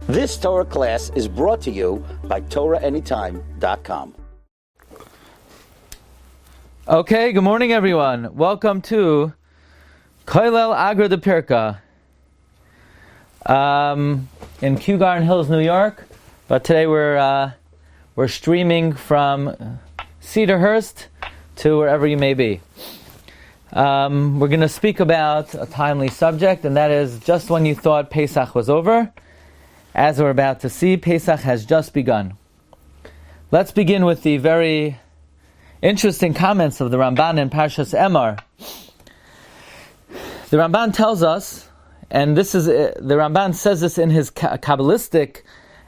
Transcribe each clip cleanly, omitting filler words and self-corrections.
This Torah class is brought to you by TorahAnytime.com. Okay, good morning everyone. Welcome to Koilel Agra de Pirka in Kew Garden Hills, New York. But today we're streaming from Cedarhurst to wherever you may be. We're going to speak about a timely subject, and that is just when you thought Pesach was over. As we're about to see, Pesach has just begun. Let's begin with the very interesting comments of the Ramban in Parshas Emor. The Ramban tells us, and the Ramban says this in his Kabbalistic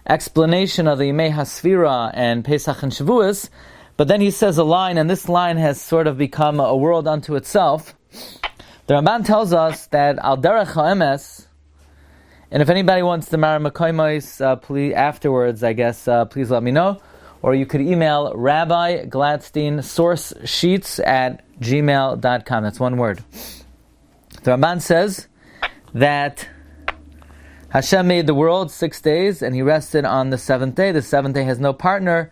explanation of the Yemei HaSefira and Pesach and Shavuos, but then he says a line, and this line has sort of become a world unto itself. The Ramban tells us that Al Derech HaEmes, and if anybody wants to marry Makoimos, please afterwards, I guess, please let me know. Or you could email Rabbi Glatstein sourcesheets@gmail.com. That's one word. The Ramban says that Hashem made the world 6 days and He rested on the seventh day. The seventh day has no partner.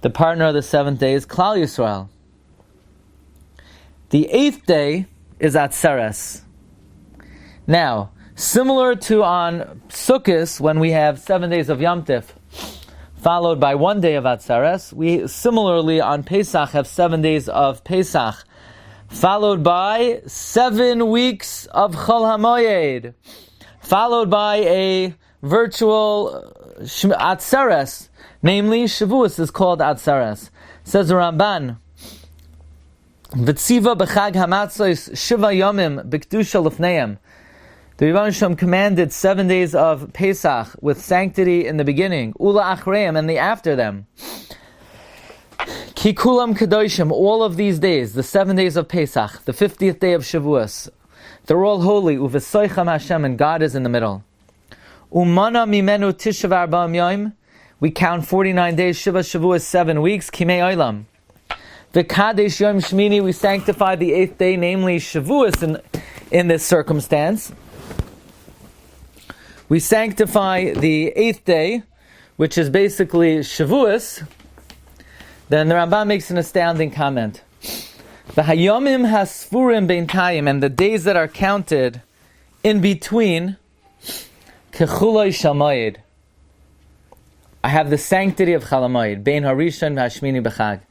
The partner of the seventh day is Klal Yisrael. The eighth day is Atzeres. Now, similar to on Sukkot, when we have 7 days of Yom Tif, followed by 1 day of Atzeres, we similarly on Pesach have 7 days of Pesach, followed by 7 weeks of Chol HaMoyed, followed by a virtual Atzeres, namely Shavuos is called Atzeres. Says the Ramban, V'tziva b'chag hamatzos shiva yomim b'kedusha lefneim. The Rebbe Shem commanded 7 days of Pesach with sanctity in the beginning, Ula Achreim, and the after them. Ki kulam kadoshim, all of these days, the 7 days of Pesach, the 50th day of Shavuos, they're all holy, Uvesoicham Hashem, and God is in the middle. Umana mimenu tishav arba'am yom, we count 49 days, Shiva Shavuos, 7 weeks, Kimei Olam. V'kadesh yom shmini, we sanctify the 8th day, namely Shavuos in this circumstance. We sanctify the 8th day, which is basically Shavuos. Then the Rambam makes an astounding comment. The hayomim hasfurim beintayim, and the days that are counted in between, kechuloi shamayid. I have the sanctity of Chalamayid, bein harishon v'hashmini b'chag,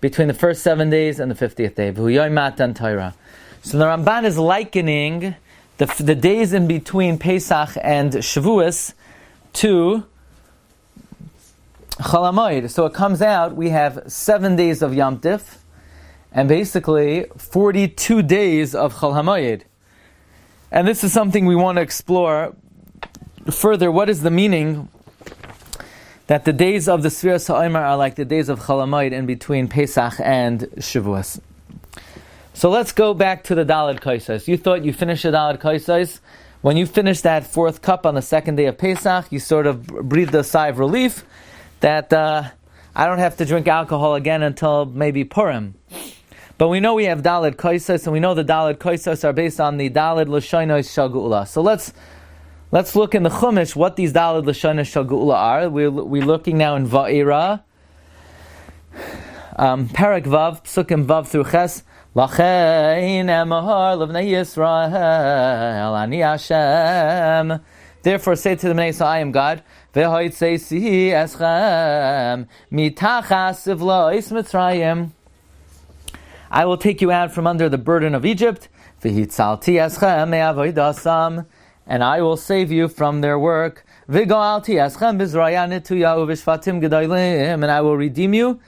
between the first 7 days and the 50th day. V'huyoy matan Torah. So the Ramban is likening the days in between Pesach and Shavuos to Chol HaMoed. So it comes out, we have 7 days of Yom Tif, and basically 42 days of Chol HaMoed. And this is something we want to explore further. What is the meaning that the days of the Sefiras HaOmer are like the days of Chol HaMoed in between Pesach and Shavuos? So let's go back to the Daled Kaisos. You thought you finished the Daled Kaisos. When you finished that 4th cup on the 2nd day of Pesach, you sort of breathed a sigh of relief that I don't have to drink alcohol again until maybe Purim. But we know we have Daled Kaisos, and we know the Daled Kaisos are based on the Daled Lashonos Shel Geula. So let's look in the Chumash what these Daled Lashonos Shel Geula are. We're looking now in Va'era, Perek Vav, Psukim Vav through Ches. Lachein emahar levnei Yisrael ani Hashem. Therefore say to the Bnei Yisrael, I am God. V'hoitzeisi eschem mitachas ivlois Mitzrayim. I will take you out from under the burden of Egypt. V'hitzalti eschem me'avoidasam, and I will save you from their work. V'goalti eschem b'zraya nituya u'v'shvatim gedolim, and I will redeem you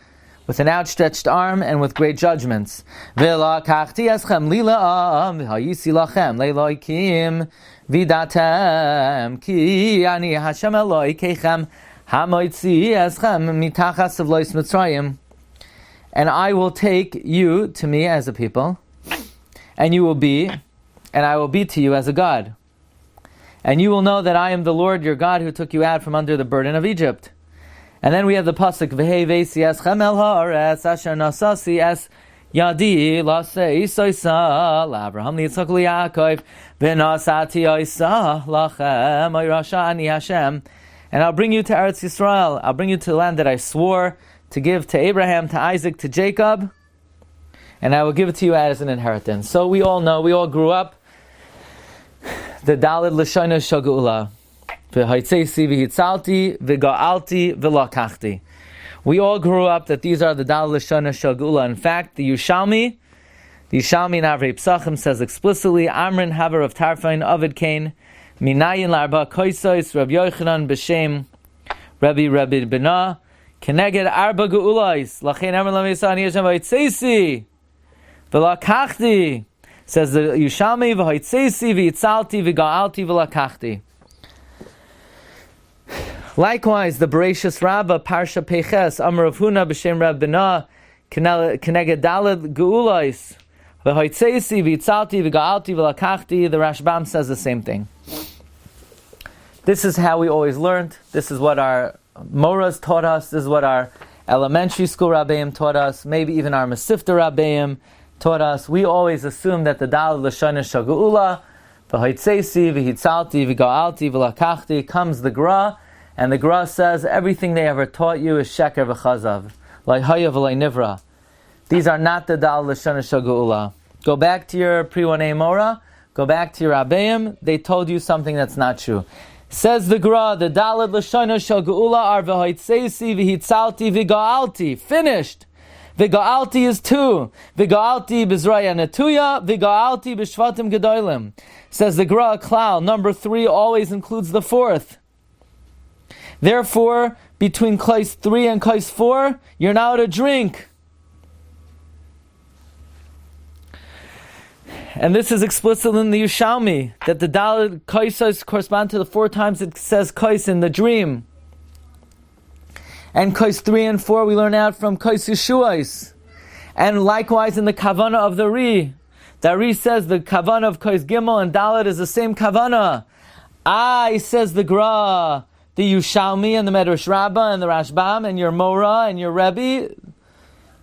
with an outstretched arm and with great judgments. V'lakachti eschem lila'am v'hayisi lachem le'loikim v'datem ki ani Hashem Eloikechem hamoitzi eschem mitachas avlois Mitzrayim. And I will take you to me as a people, and I will be to you as a God. And you will know that I am the Lord your God who took you out from under the burden of Egypt. And then we have the pasuk V'hei veisi eschem el haaretz asher nasasi es yadi lasei soisa l'Avraham li'Yitzchak li'Yaakov v'nasati oisa lachem oirasha ani Hashem. and I'll bring you to Eretz Yisrael. I'll bring you to the land that I swore to give to Abraham, to Isaac, to Jacob, and I will give it to you as an inheritance. So we all know, we all grew up, the Daled L'Shona Shel Geula. V'haitzesi v'hitzalti v'ga'alti v'lakachti. We all grew up that these are the Daled L'Shona Shel Geula. In fact, the Yushalmi in Avrei Psachim says explicitly, Amrin Haver of Tarfain Ovid Kain, Minayin La'arba Koisos, Rabbi Yochanan B'Shem, Rabbi Bena, Keneged Arba Geulais, Lachein Amrin Lamesa Aniyashem v'haitzesi v'lakachti. Says the Yushalmi, v'haitzesi v'hitzalti v'ga'alti v'lakachti. Likewise, the Bereshis Rabbah, Parsha Peches, Amar of Huna, B'Shem Rab Bina, Keneged Daled Geulais, V'hoitzeisi, V'yitzalti, V'ga'alti, V'lakachti. The Rashbam says the same thing. This is how we always learned. This is what our Moras taught us. This is what our elementary school Rabbeim taught us. Maybe even our Mesifta Rabbeim taught us. We always assume that the Daled L'Shona Shel Geula, V'hoitzeisi, V'yitzalti, V'ga'alti, V'lakachti, comes the Gra. And the Gra says, everything they ever taught you is sheker v'chazav. Like haya v'lay nivra. These are not the Daled L'Shona Shel Geula. Go back to your Pri-1a Mora, go back to your Rabbeim, they told you something that's not true. Says the Gra, the Daled L'Shona Shel Geula are v'hoitzeisi v'hitzalti v'ga'alti. Finished. V'ga'alti is two. V'ga'alti b'zraya netuya, v'ga'alti b'shvatim gedolim. Says the Gra, klal, number 3 always includes the 4th. Therefore, between Kais 3 and Kais 4, you're now to drink. And this is explicit in the Yushalmi, that the Daled Kaisas correspond to the 4 times it says Kais in the dream. And Kais 3 and 4 we learn out from Kais Yeshuais. And likewise in the Kavana of the Ri. The Ri says the Kavana of Kais Gimel and Daled is the same Kavana. Says the Gra, the Yushalmi and the Medrash Rabbah and the Rashbam and your Mora and your Rebbe.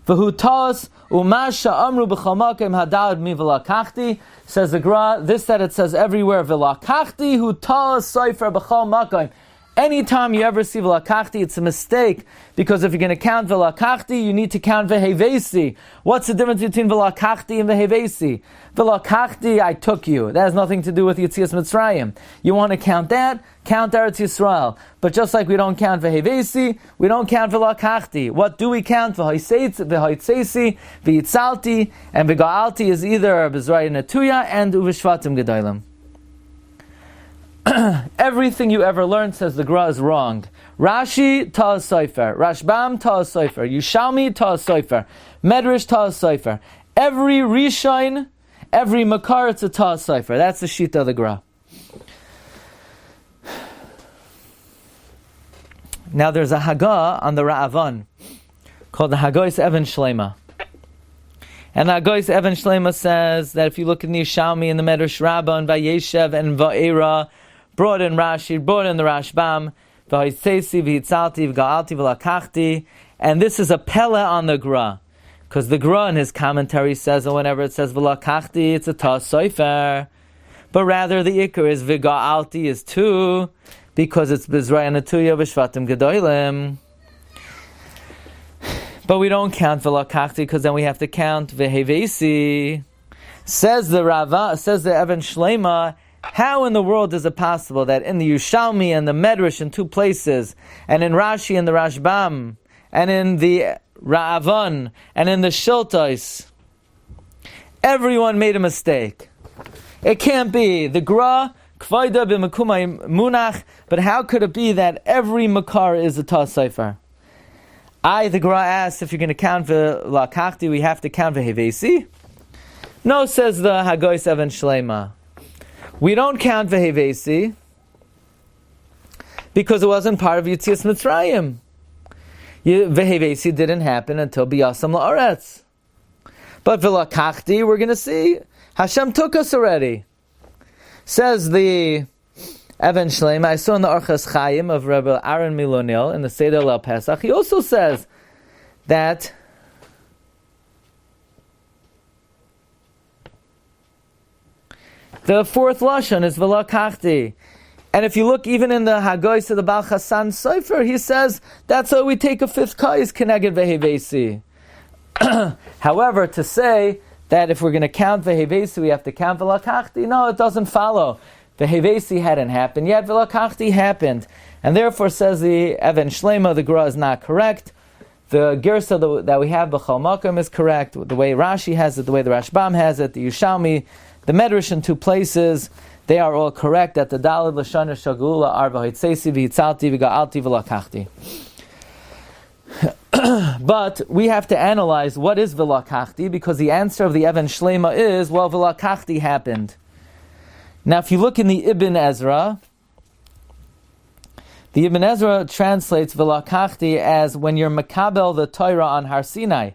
V'hutas umasha amru b'chamakim hadad mi v'lakachti. Says the Gra, this that it says everywhere, v'lakachti hutas sofer b'chal makim. Anytime you ever see v'lakachti, it's a mistake, because if you're going to count v'lakachti, you need to count v'hevesi. What's the difference between v'lakachti and v'hevesi? V'lakachti, I took you. That has nothing to do with Yetzias Mitzrayim. You want to count that? Count Eretz Yisrael. But just like we don't count v'hevesi, we don't count v'lakachti. What do we count? V'hoitzeisi, v'yitzalti, and v'ga'alti is either b'zraya netuya and uv'shvatim gedolim. Everything you ever learned, says the Gra, is wrong. Rashi, Ta'as Sofer. Rashbam, Ta'as Sofer. Yushalmi, Ta'as Sofer. Medrash, Ta'as Sofer. Every Rishon, every Makar, it's a Ta'as Sofer. That's the Shita of the Gra. Now there's a Haggah on the Ra'avan called the Haggahis Even Shlema. And the Haggahis Even Shlema says that if you look in the Yushalmi and the Medrash Rabbah and Vayeshev and Va'era, brought in Rashi, brought in the Rashbam, v'hoitzeisi v'hitzalti v'ga'alti v'lakachti, and this is a pella on the Gra, because the Gra in his commentary says that whenever it says v'lakachti, it's a tas sofer, but rather the ikar is v'ga'alti is 2, because it's b'zraya netuya v'shvatim gedolim. But we don't count v'lakachti, because then we have to count v'hevesi. Says the Rava, says the Even Shlema, how in the world is it possible that in the Yushalmi and the Medrash in 2 places, and in Rashi and the Rashbam, and in the Ra'avan, and in the Shiltais, everyone made a mistake? It can't be. The Gra, Kvaida b'mekumay munach, but how could it be that every Makar is a Tas Sefer? The Gra asks, if you're going to count v'lakachti, we have to count v'hevesi? No, says the Haggahis Even Shlema. We don't count v'hevesi because it wasn't part of Yetzias Mitzrayim. V'hevesi didn't happen until B'yasam La'aretz. But v'lakachti, we're going to see, Hashem took us already. Says the Even Shlema, I saw in the Orchas Chaim of Rabbi Aaron Milonil in the Seder Leil Pesach, he also says that the 4th lashon is v'lakachti, And if you look even in the Hagois of the Baal Chassan Sofer, he says that's why we take a fifth kais keneged vehevesi. However, to say that if we're going to count vehevesi, we have to count v'lakachti, no, it doesn't follow. Vehevesi hadn't happened yet, v'lakachti happened. And therefore, says the Even Shlema, the Gra is not correct. The Girsa that we have, B'chol Makom, is correct. The way Rashi has it, the way the Rashbam has it, the Yushalmi, the Medrash in two places, they are all correct, that the Daled Lashon Shagula are v'hitzesi v'hitzalti v'ga'alti v'lakachti. But we have to analyze what is v'lakachti, because the answer of the Even Shlema is, well, v'lakachti happened. Now, if you look in the Ibn Ezra, the Ibn Ezra translates v'lakachti as when you're makabel the Torah on Har Sinai.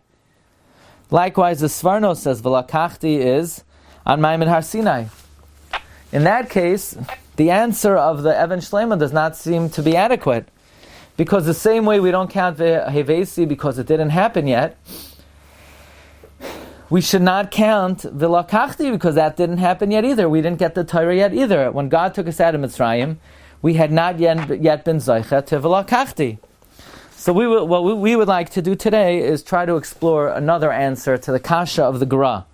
Likewise, the Svarno says v'lakachti is on Maimon Har Sinai. In that case, the answer of the Even Shlema does not seem to be adequate, because the same way we don't count v'hevesi because it didn't happen yet, we should not count v'lakachti because that didn't happen yet either. We didn't get the Torah yet either. When God took us out of Mitzrayim, we had not yet been zoicha to v'lakachti. So what we would like to do today is try to explore another answer to the kasha of the Gra.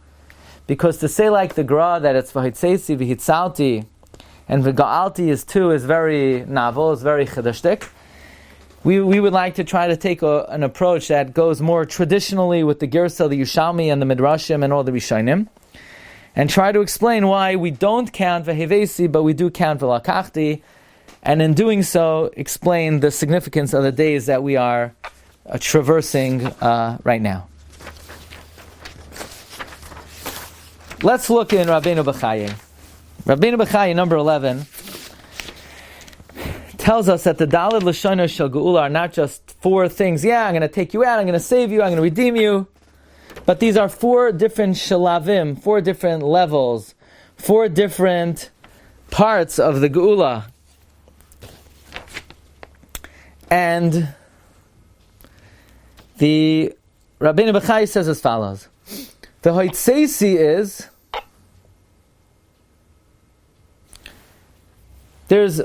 Because to say like the Gra that it's v'hitzesi v'hitzalti and v'ga'alti is two is very novel, is very chiddushtik. We would like to try to take an approach that goes more traditionally with the Girsa, the Yushalmi, and the Midrashim, and all the Rishonim, and try to explain why we don't count v'hevesi, but we do count v'lakachti, and in doing so, explain the significance of the days that we are traversing right now. Let's look in Rabbeinu B'chaye. Rabbeinu B'chaye, number 11, tells us that the Daled Lashonos Shel Geula are not just four things. Yeah, I'm going to take you out, I'm going to save you, I'm going to redeem you. But these are four different shalavim, four different levels, four different parts of the Geula. And the Rabbeinu B'chaye says as follows. The Hoitzeisi is,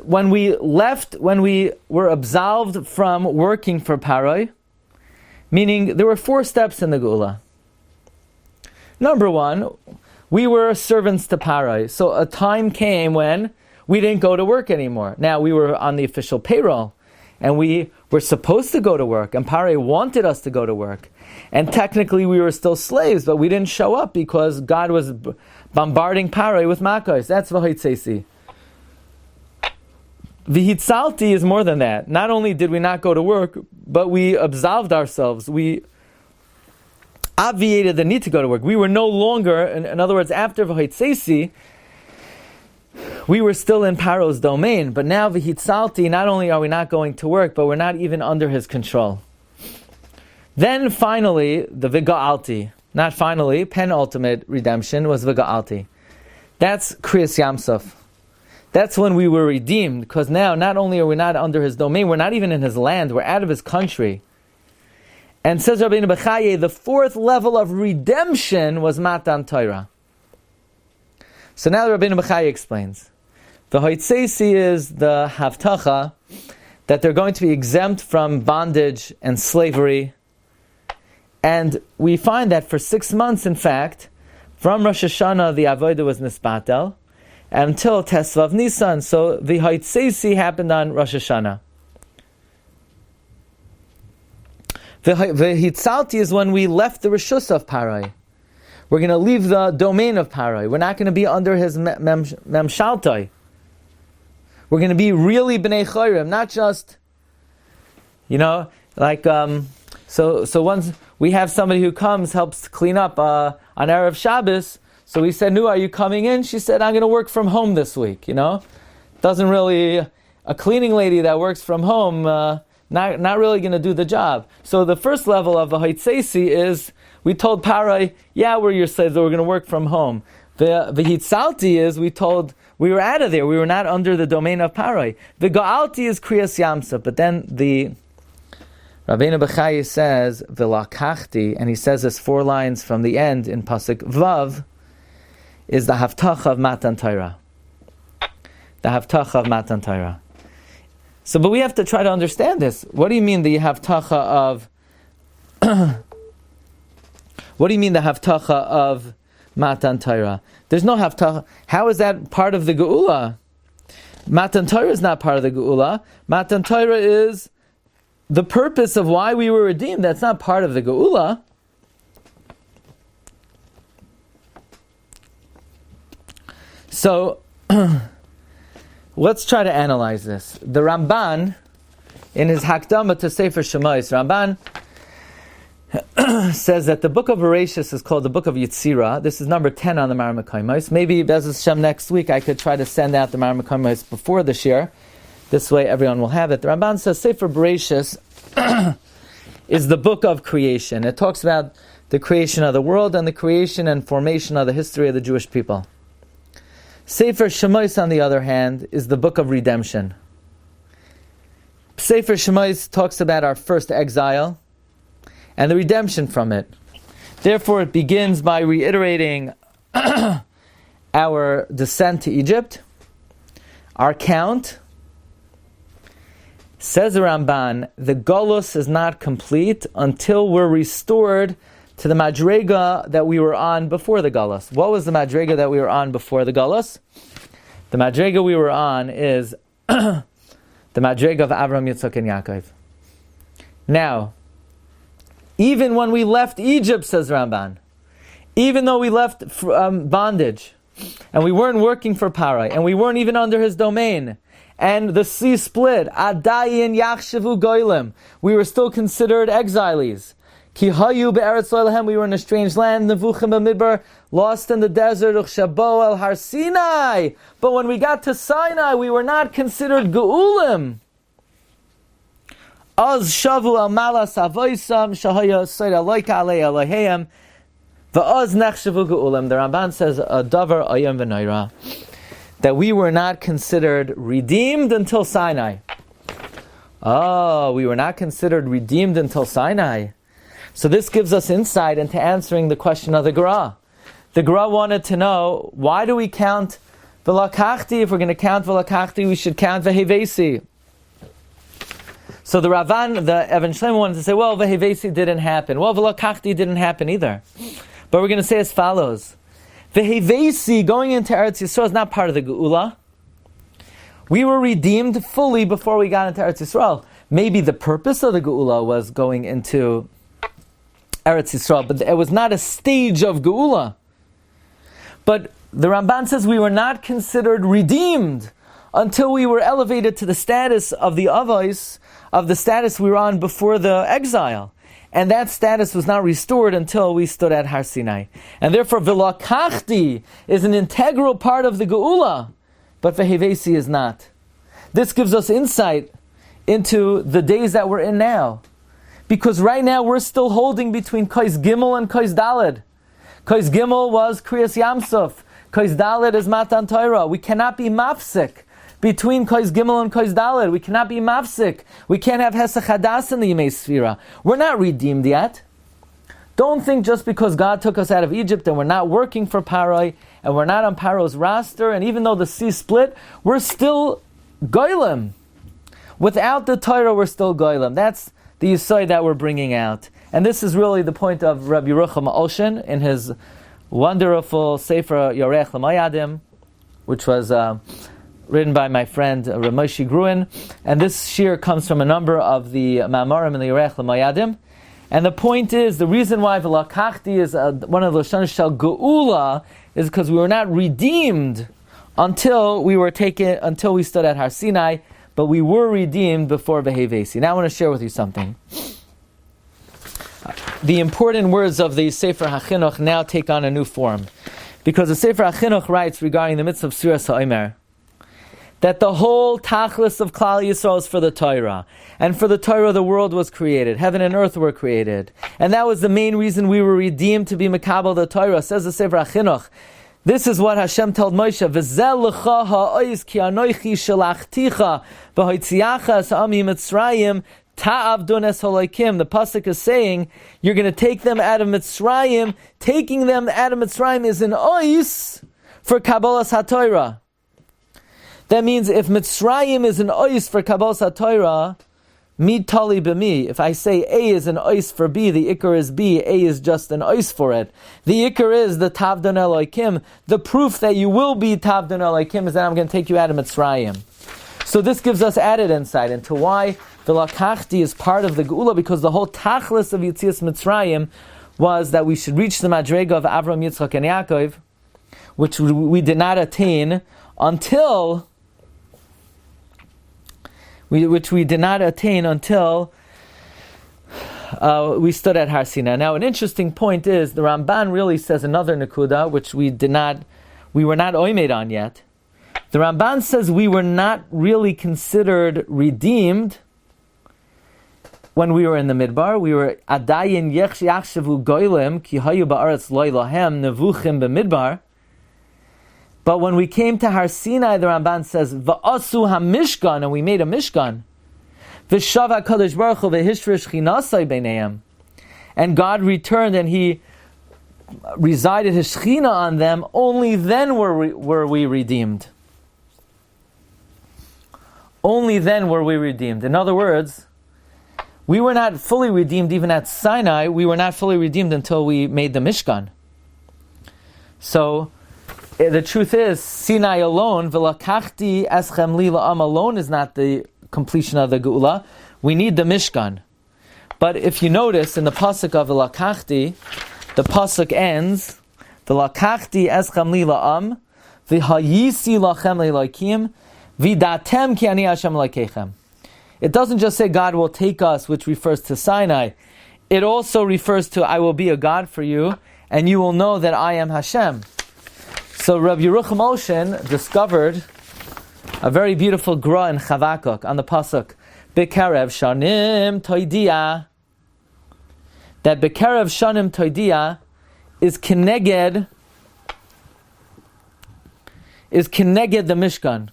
when we were absolved from working for Paroi, meaning there were four steps in the Geula. Number one, we were servants to Paroi. So a time came when we didn't go to work anymore. Now we were on the official payroll, and we were supposed to go to work, and Paroi wanted us to go to work. And technically we were still slaves, but we didn't show up because God was bombarding Paroi with makos. That's v'hoitzeisi. V'hitzalti is more than that. Not only did we not go to work, but we absolved ourselves. We obviated the need to go to work. We were no longer, in other words, after v'hoitzeisi, we were still in Paro's domain. But now v'hitzalti, not only are we not going to work, but we're not even under his control. Then finally, the v'ga'alti, not finally, penultimate redemption was v'ga'alti. That's Kriyas Yamsuf. That's when we were redeemed, because now not only are we not under his domain, we're not even in his land, we're out of his country. And says Rabbeinu B'chaye, the fourth level of redemption was Matan Torah. So now Rabbeinu B'chaye explains. The Hoitzeisi is the Havtacha, that they're going to be exempt from bondage and slavery. And we find that for 6 months, in fact, from Rosh Hashanah, the Avodah was Nisbatel, until Tesvav Nisan. So the Hoitzeisi happened on Rosh Hashanah. The Hitzalti is when we left the Rishus of Paroi. We're going to leave the domain of Paroi. We're not going to be under his Memshaltoi. We're going to be really B'nei Chorim, not just, so once we have somebody who comes, helps clean up on Erev Shabbos. So we said, "Nu, are you coming in?" She said, "I'm going to work from home this week." Doesn't really, a cleaning lady that works from home, not really going to do the job. So the first level of a Hoitzeisi is, we told Paroi, yeah, we're your slaves, we're going to work from home. The Hitzalti is, we told, we were out of there, we were not under the domain of Paroi. The Ga'alti is Kriyas Yamsuf, but then the Rabbeinu B'chaye says, V'lakachti, and he says this 4 lines from the end in Pasuk Vav, is the Havtacha of Matan Torah. the Havtacha of Matan Torah. So, but we have to try to understand this. What do you mean the Havtacha of... what do you mean the Havtacha of Matan Torah? There's no Havtacha. How is that part of the Geula? Matan Torah is not part of the Geula. Matan Torah is the purpose of why we were redeemed. That's not part of the Geula. So, let's try to analyze this. The Ramban, in his Hakdama to Sefer Shemais, Ramban says that the book of Bereshis is called the book of Yetzirah. This is number 10 on the Maramakoimos. Maybe Bez Hashem next week I could try to send out the Maramakoimos before this year. This way everyone will have it. The Ramban says Sefer Bereshis is the book of creation. It talks about the creation of the world and the creation and formation of the history of the Jewish people. Sefer Shemais, on the other hand, is the book of redemption. Sefer Shemais talks about our first exile and the redemption from it. Therefore, it begins by reiterating our descent to Egypt, our count. Says the Ramban, the Golus is not complete until we're restored to the Madrega that we were on before the Golus. What was the Madrega that we were on before the Golus? The Madrega we were on is the Madrega of Avram, Yitzchak, and Yaakov. Now, even when we left Egypt, says Ramban, even though we left bondage, and we weren't working for Parai, and we weren't even under his domain, and the sea split, Adayin Yachshavu Goylim, we were still considered exiles. Ki hayu be'eretz lo'elahem, we were in a strange land, Nevuchim b'midbar, lost in the desert, Uchshabo el Har Sinai. But when we got to Sinai, we were not considered Geulim. Az shavu al malas avoisam, shahaya soida loika alei Eloheim, va'az nechshavu Geulim. The Ramban says, a davar ayam v'noira, that we were not considered redeemed until Sinai. Oh, we were not considered redeemed until Sinai. So this gives us insight into answering the question of the Gra. The Gra wanted to know, why do we count V'lakachti? If we're going to count V'lakachti, we should count V'hevesi. So the Ravan, the Evan Shlomo, wanted to say, well, V'hevesi didn't happen. Well, V'lakachti didn't happen either. But we're going to say as follows. V'hevesi, going into Eretz Yisrael, is not part of the Geula. We were redeemed fully before we got into Eretz Yisrael. Maybe the purpose of the Geula was going into Eretz Yisrael, but it was not a stage of Geula. But the Ramban says we were not considered redeemed until we were elevated to the status of the Avos, of the status we were on before the exile. And that status was not restored until we stood at Har Sinai. And therefore, V'lakachti is an integral part of the Geula, but V'hevesi is not. This gives us insight into the days that we're in now. Because right now we're still holding between Kais Gimel and Kais Daled. Kais Gimel was Kriyas Yamsuf. Kais Daled is Matan Torah. We cannot be mafsik between Kais Gimel and Kais Daled. We cannot be mafsik. We can't have Hesach Hadas in the Yemei Sefira. We're not redeemed yet. Don't think just because God took us out of Egypt and we're not working for Parai and we're not on Paro's roster, and even though the sea split, we're still Goylem. Without the Torah, we're still Goylem. That's the Yisai that we're bringing out. And this is really the point of Rabbi Yerucham Oshin in his wonderful Sefer Yorech L'Mayadim, which was written by my friend Ramoshe Gruen. And this shir comes from a number of the Ma'amarim in the Yorech L'Mayadim. And the point is, the reason why V'lakachti is one of the Lashon Shel Geula is because we were not redeemed until we stood at Har Sinai, but we were redeemed before V'hevesi. Now I want to share with you something. The important words of the Sefer HaChinuch now take on a new form. Because the Sefer HaChinuch writes regarding the mitzvah of Sefiras HaOmer, that the whole tachlis of Klal Yisrael is for the Torah. And for the Torah the world was created. Heaven and earth were created. And that was the main reason we were redeemed, to be Mekabel the Torah. Says the Sefer HaChinuch. This is what Hashem told Moshe, V'zel l'cha ha'ois ki anoichi shalachticha v'hoitziacha sa'ami Mitzrayim ta'avdun es holokim. The pasuk is saying, you're going to take them out of Mitzrayim. Taking them out of Mitzrayim is an ois for Kabbalas HaTorah. That means if Mitzrayim is an ois for Kabbalas HaTorah, mi tali b'mi. If I say A is an ois for B, the ikar is B, A is just an ois for it. The ikar is the Tavdon Elokim. The proof that you will be Tavdon Elokim is that I'm going to take you out of Mitzrayim. So this gives us added insight into why the Lakachti is part of the Geula, because the whole tachlis of Yetzias Mitzrayim was that we should reach the Madrega of Avram, Yitzchak, and Yaakov, which we did not attain until we stood at Har Sinai. Now, an interesting point is the Ramban really says another nekuda, which we were not oimed on yet. The Ramban says we were not really considered redeemed when we were in the Midbar. We were adayin yachshavu goylem ki hayu ba'aretz lo ilahem nevuchim b'midbar. But when we came to Har Sinai, the Ramban says, V'asu ha-mishkan, and we made a mishkan. V'shav HaKadosh Baruch Hu v'hishrish chinasai b'neihem. And God returned and He resided His Shechina on them. Only then were we redeemed. Only then were we redeemed. In other words, we were not fully redeemed even at Sinai. We were not fully redeemed until we made the mishkan. So, the truth is, Sinai alone, v'lakachti eschem li la'am alone is not the completion of the Geula. We need the Mishkan. But if you notice, in the pasuk of v'lakachti, the pasuk ends, v'lakachti eschem li la'am, v'hayisi lachem le'lakim, v'datem ki ani Hashem lekechem. It doesn't just say God will take us, which refers to Sinai. It also refers to I will be a God for you, and you will know that I am Hashem. So Rabbi Yerucham Oshen discovered a very beautiful gra in Chavakuk on the pasuk Bekarev Shanim Toidia. That Bekarev Shanim Toidia is keneged the Mishkan.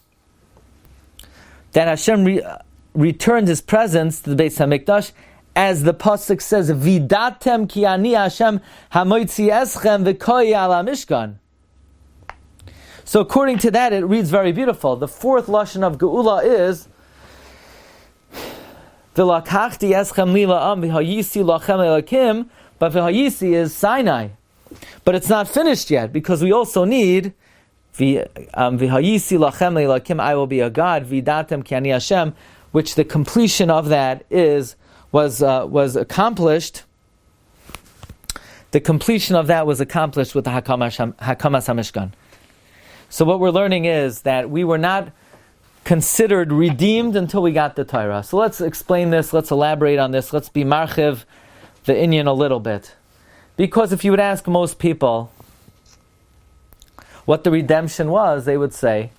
That Hashem returned His presence to the Beis Hamikdash, as the pasuk says, Vidatem ki ani Hashem hamoitzi eschem v'koyi ala Mishkan. So according to that, it reads very beautiful. The fourth lashon of Geula is V'lakachti eschem li la'am v'hayisi lachem elakim, but v'hayisi is Sinai. But it's not finished yet, because we also need v'hayisi lachem elakim, I will be a God, v'datem ki ani Hashem, which the completion of that was accomplished. The completion of that was accomplished with the Hakamas HaMishkan. So what we're learning is that we were not considered redeemed until we got the Torah. So let's explain this, let's elaborate on this, let's be marchiv the inyan a little bit. Because if you would ask most people what the redemption was, they would say,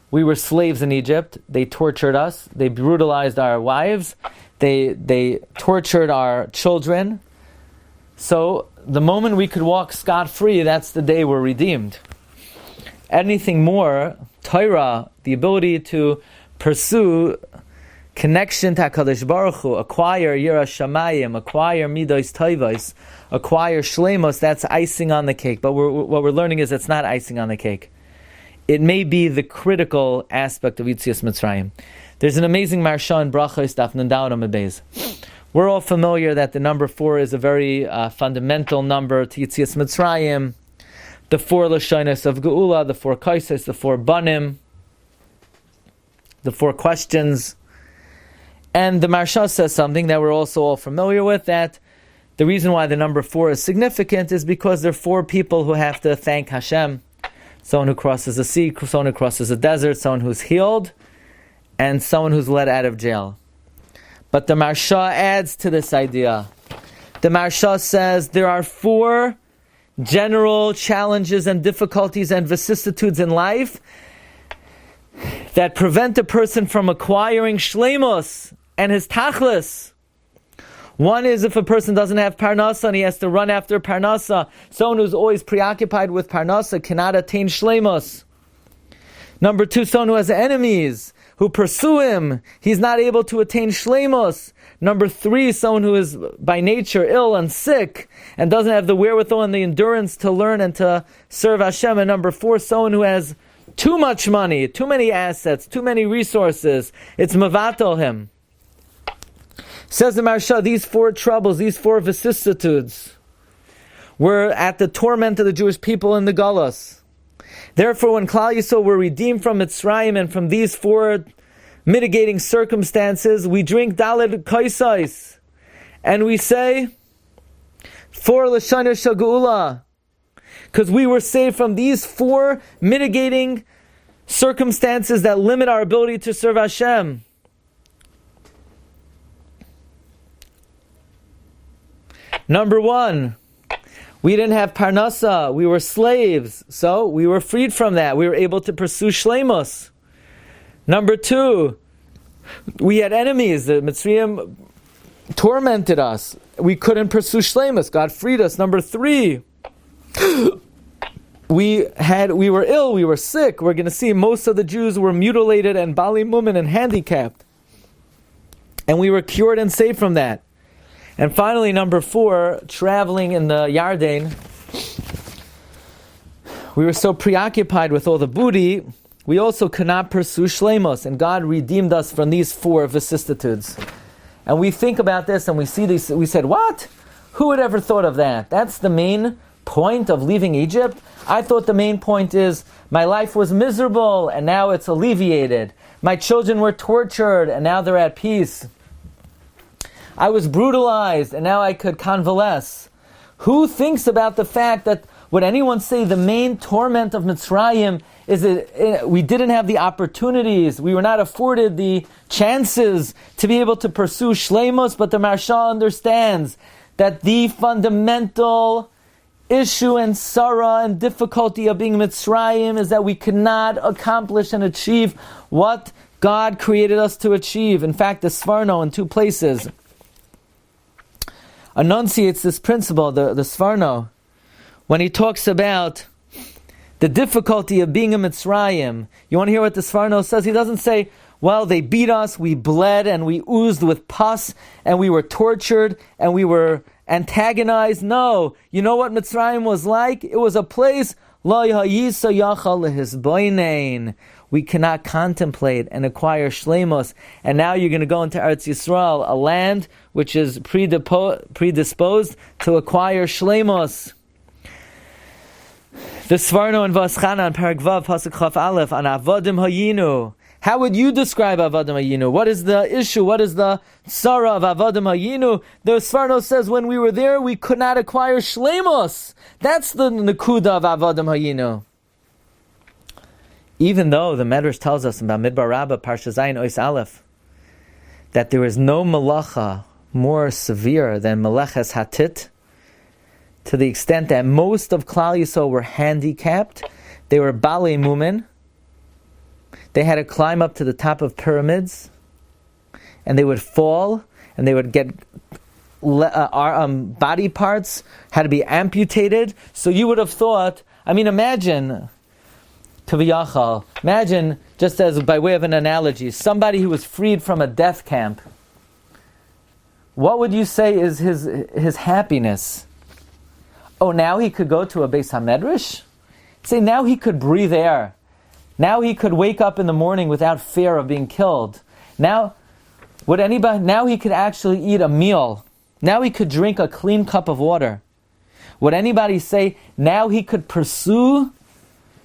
we were slaves in Egypt, they tortured us, they brutalized our wives, they tortured our children. So the moment we could walk scot-free, that's the day we're redeemed. Anything more, Torah, the ability to pursue connection to HaKadosh Baruch Hu, acquire Yiras Shamayim, acquire Midos Tovos, acquire Shlemos, that's icing on the cake. But what we're learning is it's not icing on the cake. It may be the critical aspect of Yetzias Mitzrayim. There's an amazing Marsha in Brachos Daf Nundaud Amud Beis. We're all familiar that the number 4 is a very fundamental number to Yetzias Mitzrayim. The 4 Lashonos of Geula, the 4 Kaisos, the 4 Banim, the 4 questions. And the Marsha says something that we're also all familiar with, that the reason why the number 4 is significant is because there are 4 people who have to thank Hashem. Someone who crosses a sea, someone who crosses a desert, someone who's healed, and someone who's let out of jail. But the Marsha adds to this idea. The Marsha says there are 4 general challenges and difficulties and vicissitudes in life that prevent a person from acquiring shleimus and his tachlis. One is if a person doesn't have parnasa and he has to run after parnasa. Someone who's always preoccupied with parnasa cannot attain shleimus. Number 2, someone who has enemies who pursue him, he's not able to attain shleimus. Number 3, someone who is by nature ill and sick and doesn't have the wherewithal and the endurance to learn and to serve Hashem. And number 4, someone who has too much money, too many assets, too many resources. It's mevatel him. Says the Maharsha, these four troubles, these four vicissitudes were at the torment of the Jewish people in the Galus. Therefore, when Klal Yisrael were redeemed from Mitzrayim and from these four mitigating circumstances, we drink Daled Kaisais, and we say, for L'Shana Shagula, because we were saved from these four mitigating circumstances that limit our ability to serve Hashem. Number one, we didn't have parnasa, we were slaves, so we were freed from that. We were able to pursue shleimus. Number two, we had enemies. The Mitzrayim tormented us. We couldn't pursue shleimus. God freed us. Number three, we were ill, we were sick. We're going to see most of the Jews were mutilated and bali mumin and handicapped. And we were cured and saved from that. And finally, number four, traveling in the Yarden, we were so preoccupied with all the booty, we also could not pursue shleimus, and God redeemed us from these four vicissitudes. And we think about this and we see these, we said, what? Who would ever thought of that? That's the main point of leaving Egypt? I thought the main point is, my life was miserable and now it's alleviated. My children were tortured and now they're at peace. I was brutalized and now I could convalesce. Who thinks about the fact that, would anyone say the main torment of Mitzrayim is that we didn't have the opportunities, we were not afforded the chances to be able to pursue shleimus, but the Maharsha understands that the fundamental issue and sorrow and difficulty of being Mitzrayim is that we cannot accomplish and achieve what God created us to achieve. In fact, the Sforno in two places enunciates this principle, the Sforno, when he talks about the difficulty of being a Mitzrayim. You want to hear what the Sforno says? He doesn't say, well, they beat us, we bled, and we oozed with pus, and we were tortured, and we were antagonized. No. You know what Mitzrayim was like? It was a place, we cannot contemplate and acquire shleimus. And now you're going to go into Eretz Yisrael, a land which is predisposed to acquire shleimus. The Sforno and Vaschana on Perek Vav Pasuk Chaf Aleph on Avodim Hayinu. How would you describe Avodim Hayinu? What is the issue? What is the tzara of Avodim Hayinu? The Sforno says when we were there, we could not acquire shleimus. That's the nekuda of Avodim Hayinu. Even though the Medrash tells us in Bamidbar Rabbah Parsha Zayin Ois Aleph that there is no malacha more severe than Meleches Hatit, to the extent that most of Klal Yisrael were handicapped, they were Balei Mumin, they had to climb up to the top of pyramids, and they would fall, and they would get body parts had to be amputated. So you would have thought, imagine, Kaviyachal, imagine, just as by way of an analogy, somebody who was freed from a death camp. What would you say is his happiness? Oh, now he could go to a Beis HaMedrash? Say, now he could breathe air. Now he could wake up in the morning without fear of being killed. Now he could actually eat a meal. Now he could drink a clean cup of water. Would anybody say, now he could pursue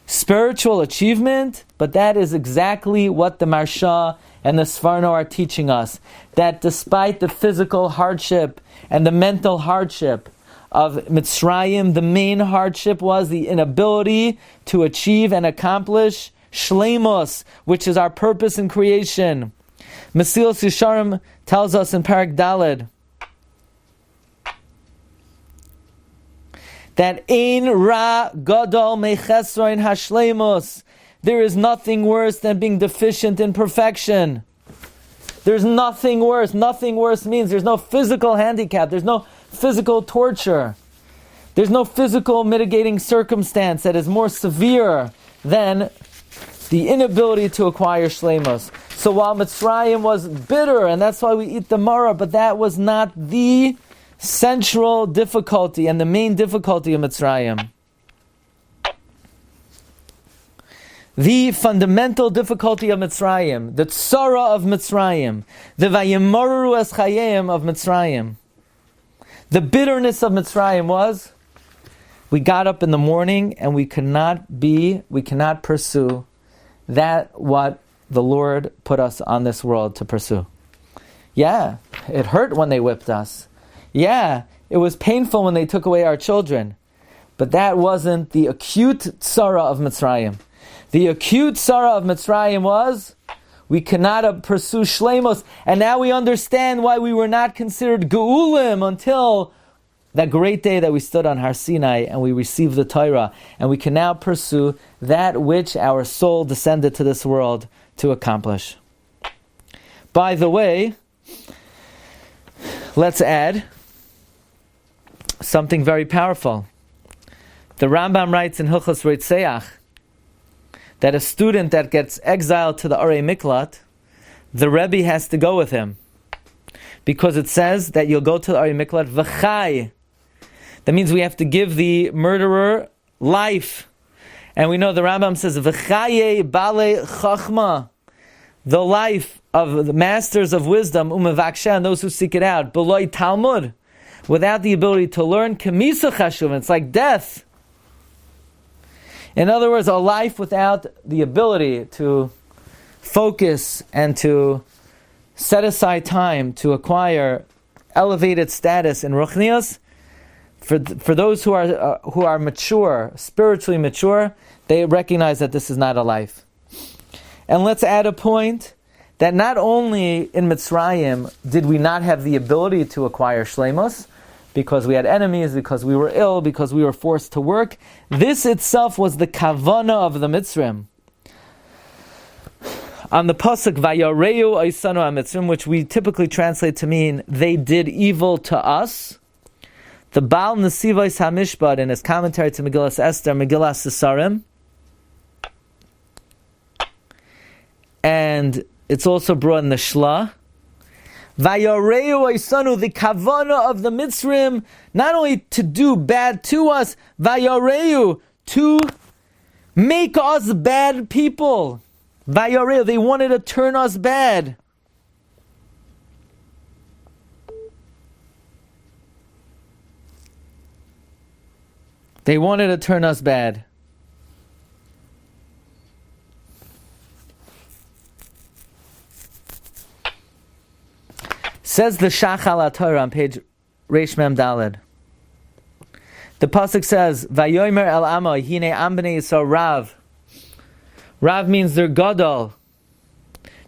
spiritual achievement? But that is exactly what the Maharsha and the Sforno are teaching us. That despite the physical hardship and the mental hardship of Mitzrayim, the main hardship was the inability to achieve and accomplish shleimus, which is our purpose in creation. Mesilas Yesharim tells us in Perek Daled that Ein Ra Gadol Mechesroin Hashleimus. There is nothing worse than being deficient in perfection. There's nothing worse. Nothing worse means there's no physical handicap. There's no physical torture. There's no physical mitigating circumstance that is more severe than the inability to acquire shleimus. So while Mitzrayim was bitter, and that's why we eat the maror, but that was not the central difficulty and the main difficulty of Mitzrayim. the fundamental difficulty of Mitzrayim, the tzara of Mitzrayim, the vayimaru es chayim of Mitzrayim, the bitterness of Mitzrayim was, we got up in the morning and we cannot pursue that what the Lord put us on this world to pursue. Yeah, it hurt when they whipped us. Yeah, it was painful when they took away our children. But that wasn't the acute tzara of Mitzrayim. The acute tzara of Mitzrayim was, we cannot pursue shleimos. And now we understand why we were not considered geulim until that great day that we stood on Har Sinai and we received the Torah. And we can now pursue that which our soul descended to this world to accomplish. By the way, let's add something very powerful. The Rambam writes in Hilchos Reitzeach that a student that gets exiled to the Arei Miklat, the Rebbe has to go with him. Because it says that you'll go to the Arei Miklat v'chai. That means we have to give the murderer life. And we know the Rambam says, v'chaye bale chachma, the life of the masters of wisdom, umevaksha, and those who seek it out, beloi Talmud, without the ability to learn, kemisa chashuv, it's like death. In other words, a life without the ability to focus and to set aside time to acquire elevated status in Ruchnius, for those who are mature, spiritually mature, they recognize that this is not a life. And let's add a point that not only in Mitzrayim did we not have the ability to acquire shleimus, because we had enemies, because we were ill, because we were forced to work. This itself was the kavana of the Mitzrim. On the pasuk Vayareu Oisanu HaMitzrim, which we typically translate to mean they did evil to us, the Baal Nesivos HaMishpat in his commentary to Megillas Esther, Megillas Sesarim, and it's also brought in the Shla. Vayareu Oisanu, the kavana of the Mitzrim, not only to do bad to us, Vayareu, to make us bad people. Vayareu, they wanted to turn us bad. They wanted to turn us bad. Says the Shachal HaTorah on page Reish Mem Daled. The pasuk says, "Vayomer el amo hine am bnei Yisrael Rav." Rav means they're gadol.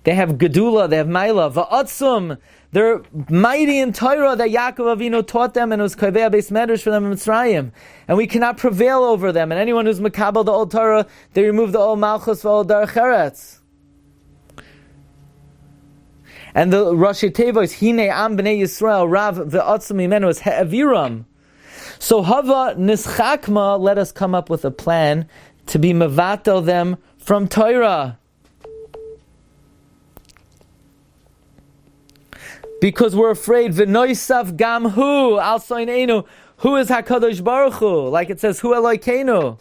They have gedula, they have maila. Va'atzum, they're mighty in Torah that Yaakov Avinu taught them, and it was kaveh beis medrash for them in Mitzrayim. And we cannot prevail over them. And anyone who's makabel the old Torah, they remove the old malchus v'old darach eretz. And the Rashi Tevos, Hine Am Bnei Yisrael, Rav Ve'atzum Imenu, is He'aviram. So Hava Nischakma, let us come up with a plan to be mevatel them from Torah. Because we're afraid, V'noisaf Gam Hu, Al Soineinu, who is HaKadosh Baruch Hu? Like it says, Hu Elokeinu.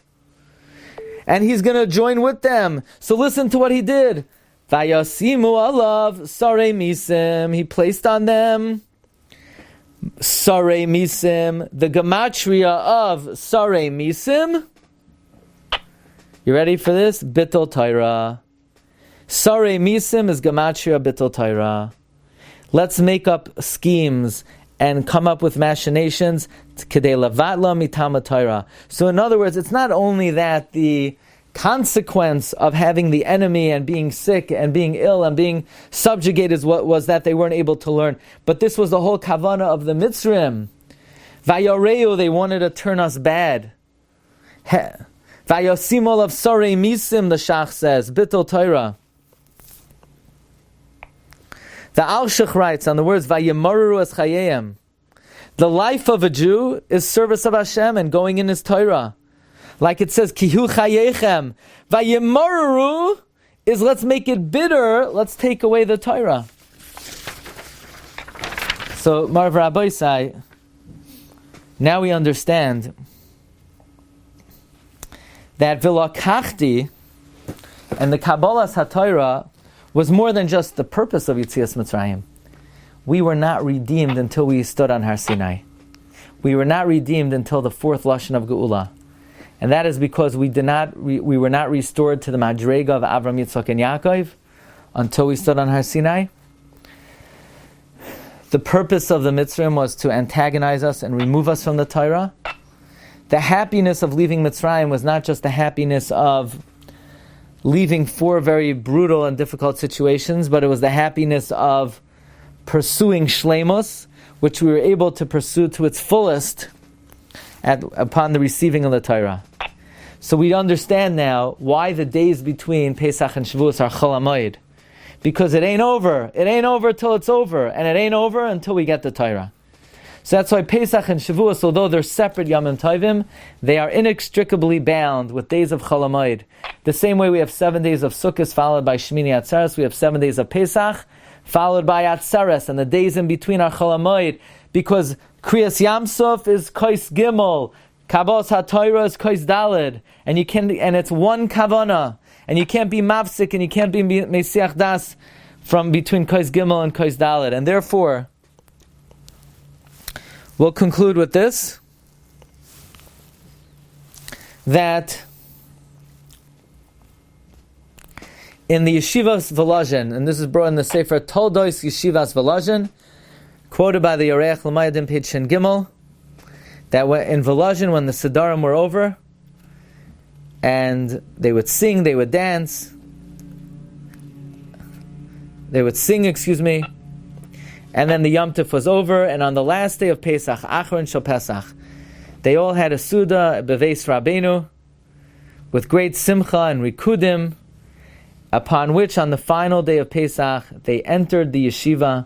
And he's going to join with them. So listen to what he did. Vayasimu alav sarei misim. He placed on them sarei misim, the gematria of sarei misim. You ready for this? Bittul Torah. Sarei misim is gematria bittul Torah. Let's make up schemes and come up with machinations. Kedei levatla mitama Torah. So in other words, it's not only that the consequence of having the enemy and being sick and being ill and being subjugated was that they weren't able to learn. But this was the whole kavana of the Mitzrim. Vayareu, they wanted to turn us bad. Vayosimol of sarei misim, the Shach says, bittul Torah. The Alshich writes on the words Vayemaru es chayim. The life of a Jew is service of Hashem and going in His Torah. Like it says, Kihu chayechem. Vayemaru is let's make it bitter, let's take away the Torah. So, Marv Rabbi say, now we understand that Vilakachti, And the Kabbalas HaTorah was more than just the purpose of Yetzias Mitzrayim. We were not redeemed until we stood on Har Sinai. We were not redeemed until the fourth Lashon of Geula. And that is because we were not restored to the Madrega of Avram, Yitzchak, and Yaakov until we stood on Har Sinai. The purpose of the Mitzrayim was to antagonize us and remove us from the Torah. The happiness of leaving Mitzrayim was not just the happiness of leaving 4 very brutal and difficult situations, but it was the happiness of pursuing Shleimus, which we were able to pursue to its fullest upon the receiving of the Torah. So we understand now why the days between Pesach and Shavuos are Chol HaMoed. Because it ain't over. It ain't over till it's over. And it ain't over until we get the Torah. So that's why Pesach and Shavuos, although they're separate Yomim Tovim, they are inextricably bound with days of Chol HaMoed. The same way we have 7 days of Sukkot followed by Shmini Atzeres, we have 7 days of Pesach followed by Atzeres, and the days in between are Chol HaMoed, because Kriyas Yamsuf is Kos Gimel, Kabbalas HaTorah is Kos Daled, and it's one Kavanah, and you can't be Mafsik and you can't be Mesiach Das from between Kos Gimel and Kos Daled, and therefore we'll conclude with this, that in the Yeshivas Volozhin, and this is brought in the Sefer Toldos Yeshivas Volozhin, quoted by the Yoreach L'Mayadim, page Shin Gimel, that in Volozhin, when the Siddharim were over, and they would sing, they would dance, and then the Yom Tov was over, and on the last day of Pesach, Achron Shel Pesach, they all had a Suda Beveis Rabbeinu, with great Simcha and Rikudim, upon which on the final day of Pesach, they entered the yeshiva,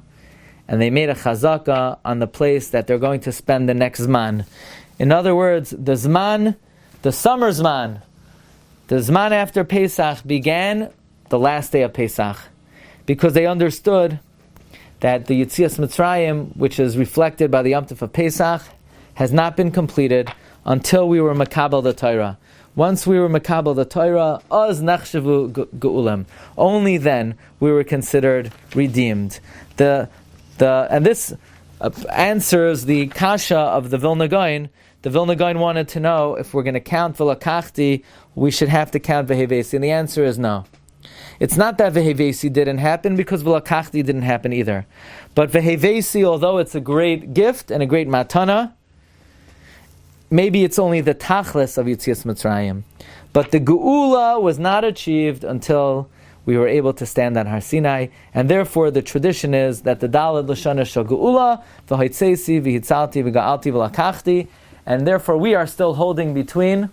and they made a chazaka on the place that they're going to spend the next Zman. In other words, the summer Zman, the Zman after Pesach began the last day of Pesach, because they understood that the Yetzias Mitzrayim, which is reflected by the Yom Tov of Pesach, has not been completed until we were Makabel the Torah. Once we were Makabel the Torah, Az Nachshavu Geulam. Only then we were considered redeemed. And this answers the kasha of the Vilna Gaon. The Vilna Gaon wanted to know if we're going to count V'lakachti, we should have to count Vehevesi. And the answer is no. It's not that Vehevesi didn't happen, because V'lakachti didn't happen either. But Vehevesi, although it's a great gift and a great matana, maybe it's only the tachlis of Yetzias Mitzrayim. But the Geula was not achieved until we were able to stand on Har Sinai, and therefore the tradition is that the Daled Lashana Shel Geula, V'hoitzesi, V'hitzalti, V'ga'alti, V'lakachti, and therefore we are still holding between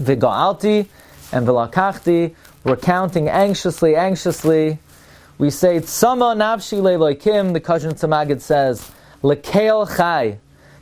V'ga'alti and V'lakachti. We're counting anxiously. We say, Tzama nafshi le'loikim, the Kazhin Tzamagid says, L'keil chai.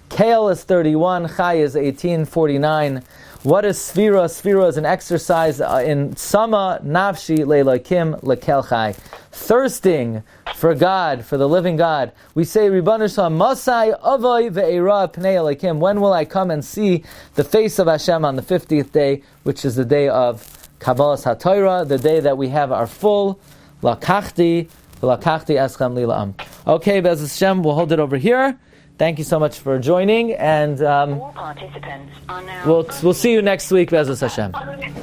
Keil is 31, Chai is 1849. What is Sefira? Sefira is an exercise in Sama Nafshi Leilakim Lekel Chai. Thirsting for God, for the living God. We say, Ribbono Shel Olam, Masai Avoi Ve'era Pnei Elokim. When will I come and see the face of Hashem on the 50th day, which is the day of Kabbalas HaTorah, the day that we have our full Lakachti Eschem Li'La'am. Okay, Be'ez Hashem, we'll hold it over here. Thank you so much for joining, and all participants are now we'll see you next week, Be'ez Hashem.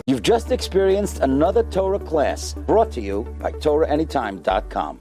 You've just experienced another Torah class brought to you by TorahAnytime.com.